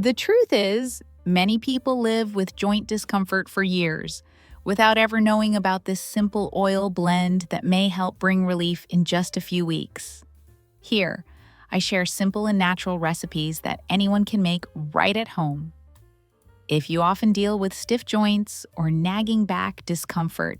The truth is, many people live with joint discomfort for years without ever knowing about this simple oil blend that may help bring relief in just a few weeks. Here, I share simple and natural recipes that anyone can make right at home. If you often deal with stiff joints or nagging back discomfort,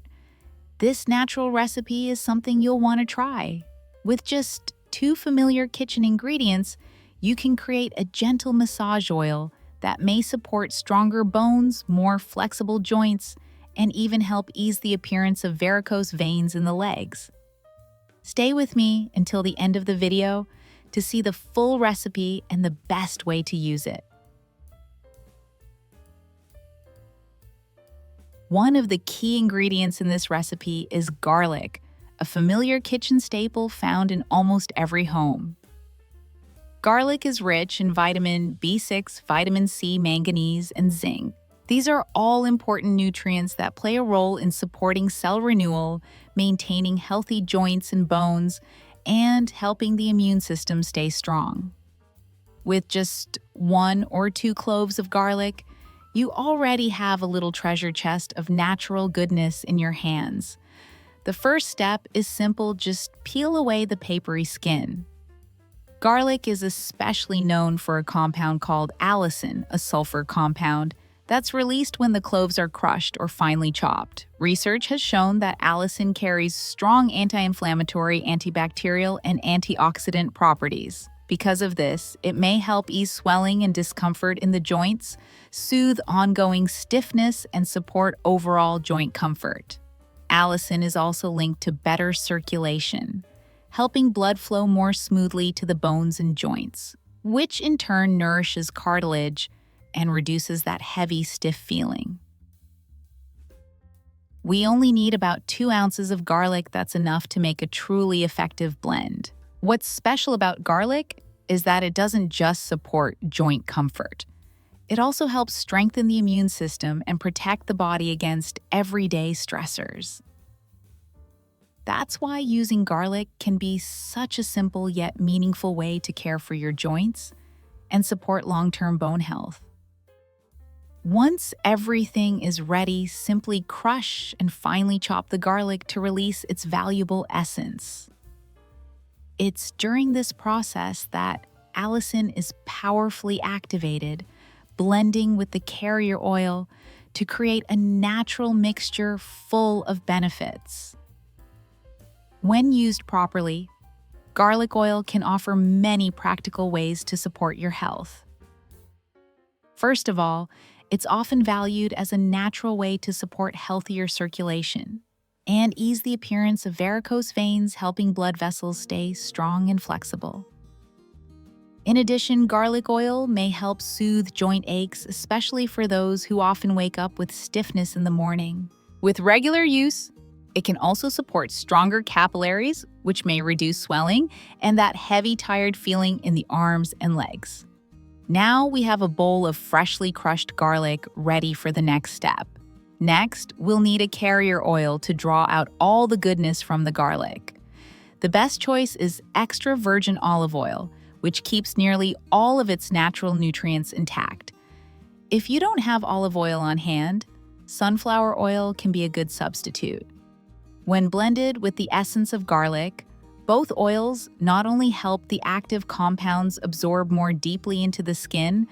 this natural recipe is something you'll want to try. With just 2 familiar kitchen ingredients, you can create a gentle massage oil that may support stronger bones, more flexible joints, and even help ease the appearance of varicose veins in the legs. Stay with me until the end of the video to see the full recipe and the best way to use it. One of the key ingredients in this recipe is garlic, a familiar kitchen staple found in almost every home. Garlic is rich in vitamin B6, vitamin C, manganese, and zinc. These are all important nutrients that play a role in supporting cell renewal, maintaining healthy joints and bones, and helping the immune system stay strong. With just 1 or 2 cloves of garlic, you already have a little treasure chest of natural goodness in your hands. The first step is simple, just peel away the papery skin. Garlic is especially known for a compound called allicin, a sulfur compound, that's released when the cloves are crushed or finely chopped. Research has shown that allicin carries strong anti-inflammatory, antibacterial, and antioxidant properties. Because of this, it may help ease swelling and discomfort in the joints, soothe ongoing stiffness, and support overall joint comfort. Allicin is also linked to better circulation, helping blood flow more smoothly to the bones and joints, which in turn nourishes cartilage and reduces that heavy, stiff feeling. We only need about 2 ounces of garlic. That's enough to make a truly effective blend. What's special about garlic is that it doesn't just support joint comfort. It also helps strengthen the immune system and protect the body against everyday stressors. That's why using garlic can be such a simple yet meaningful way to care for your joints and support long-term bone health. Once everything is ready, simply crush and finely chop the garlic to release its valuable essence. It's during this process that allicin is powerfully activated, blending with the carrier oil to create a natural mixture full of benefits. When used properly, garlic oil can offer many practical ways to support your health. First of all, it's often valued as a natural way to support healthier circulation and ease the appearance of varicose veins, helping blood vessels stay strong and flexible. In addition, garlic oil may help soothe joint aches, especially for those who often wake up with stiffness in the morning. With regular use, it can also support stronger capillaries, which may reduce swelling and that heavy, tired feeling in the arms and legs. Now we have a bowl of freshly crushed garlic ready for the next step. Next, we'll need a carrier oil to draw out all the goodness from the garlic. The best choice is extra virgin olive oil, which keeps nearly all of its natural nutrients intact. If you don't have olive oil on hand, sunflower oil can be a good substitute. When blended with the essence of garlic, both oils not only help the active compounds absorb more deeply into the skin,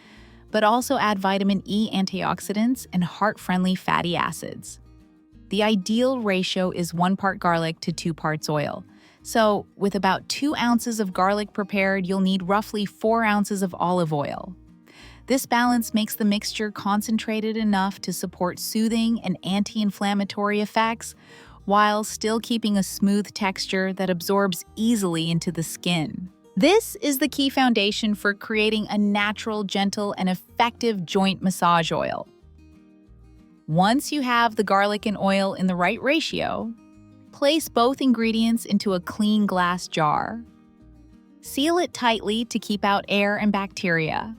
but also add vitamin E antioxidants and heart-friendly fatty acids. The ideal ratio is 1 part garlic to 2 parts oil. So, with about 2 ounces of garlic prepared, you'll need roughly 4 ounces of olive oil. This balance makes the mixture concentrated enough to support soothing and anti-inflammatory effects, while still keeping a smooth texture that absorbs easily into the skin. This is the key foundation for creating a natural, gentle, and effective joint massage oil. Once you have the garlic and oil in the right ratio, place both ingredients into a clean glass jar. Seal it tightly to keep out air and bacteria.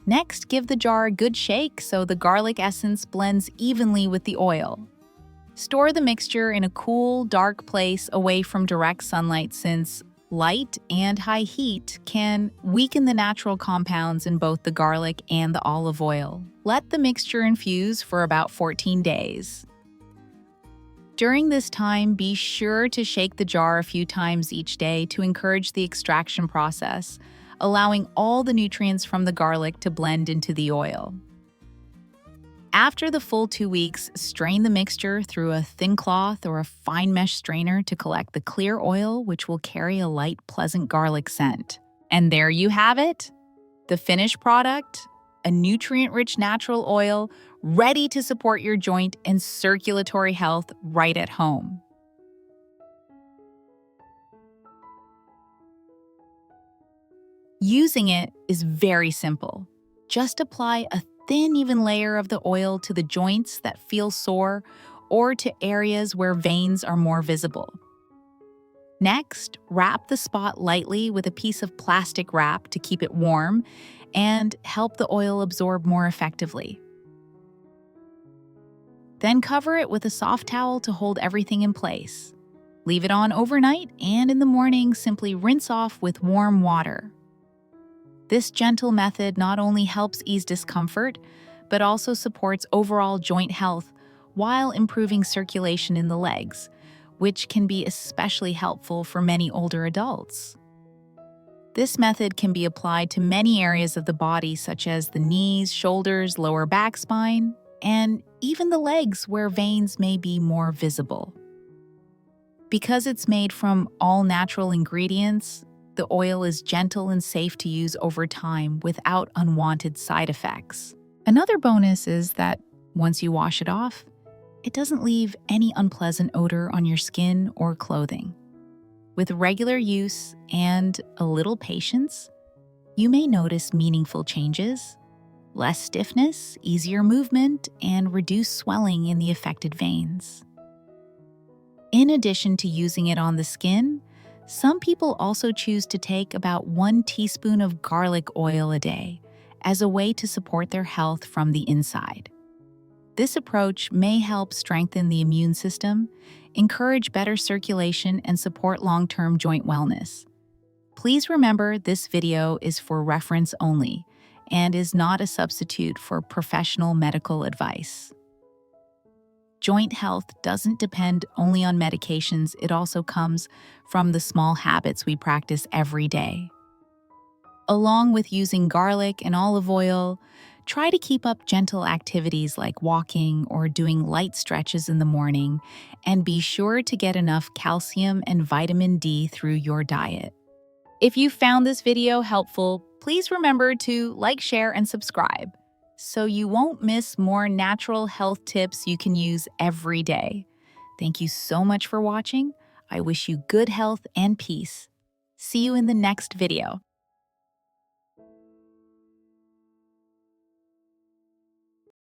Next, give the jar a good shake so the garlic essence blends evenly with the oil. Store the mixture in a cool, dark place away from direct sunlight since light and high heat can weaken the natural compounds in both the garlic and the olive oil. Let the mixture infuse for about 14 days. During this time, be sure to shake the jar a few times each day to encourage the extraction process, allowing all the nutrients from the garlic to blend into the oil. After the full 2 weeks, strain the mixture through a thin cloth or a fine mesh strainer to collect the clear oil, which will carry a light, pleasant garlic scent. And there you have it, the finished product, a nutrient-rich natural oil ready to support your joint and circulatory health right at home. Using it is very simple. Just apply a thin, even layer of the oil to the joints that feel sore or to areas where veins are more visible. Next, wrap the spot lightly with a piece of plastic wrap to keep it warm and help the oil absorb more effectively. Then cover it with a soft towel to hold everything in place. Leave it on overnight, and in the morning, simply rinse off with warm water. This gentle method not only helps ease discomfort, but also supports overall joint health while improving circulation in the legs, which can be especially helpful for many older adults. This method can be applied to many areas of the body, such as the knees, shoulders, lower back, spine, and even the legs where veins may be more visible. Because it's made from all natural ingredients, the oil is gentle and safe to use over time without unwanted side effects. Another bonus is that once you wash it off, it doesn't leave any unpleasant odor on your skin or clothing. With regular use and a little patience, you may notice meaningful changes, less stiffness, easier movement, and reduced swelling in the affected veins. In addition to using it on the skin, some people also choose to take about 1 teaspoon of garlic oil a day as a way to support their health from the inside. This approach may help strengthen the immune system, encourage better circulation, and support long-term joint wellness. Please remember this video is for reference only and is not a substitute for professional medical advice. Joint health doesn't depend only on medications, it also comes from the small habits we practice every day. Along with using garlic and olive oil, try to keep up gentle activities like walking or doing light stretches in the morning, and be sure to get enough calcium and vitamin D through your diet. If you found this video helpful, please remember to like, share, and subscribe so you won't miss more natural health tips you can use every day. Thank you so much for watching. I wish you good health and peace. See you in the next video.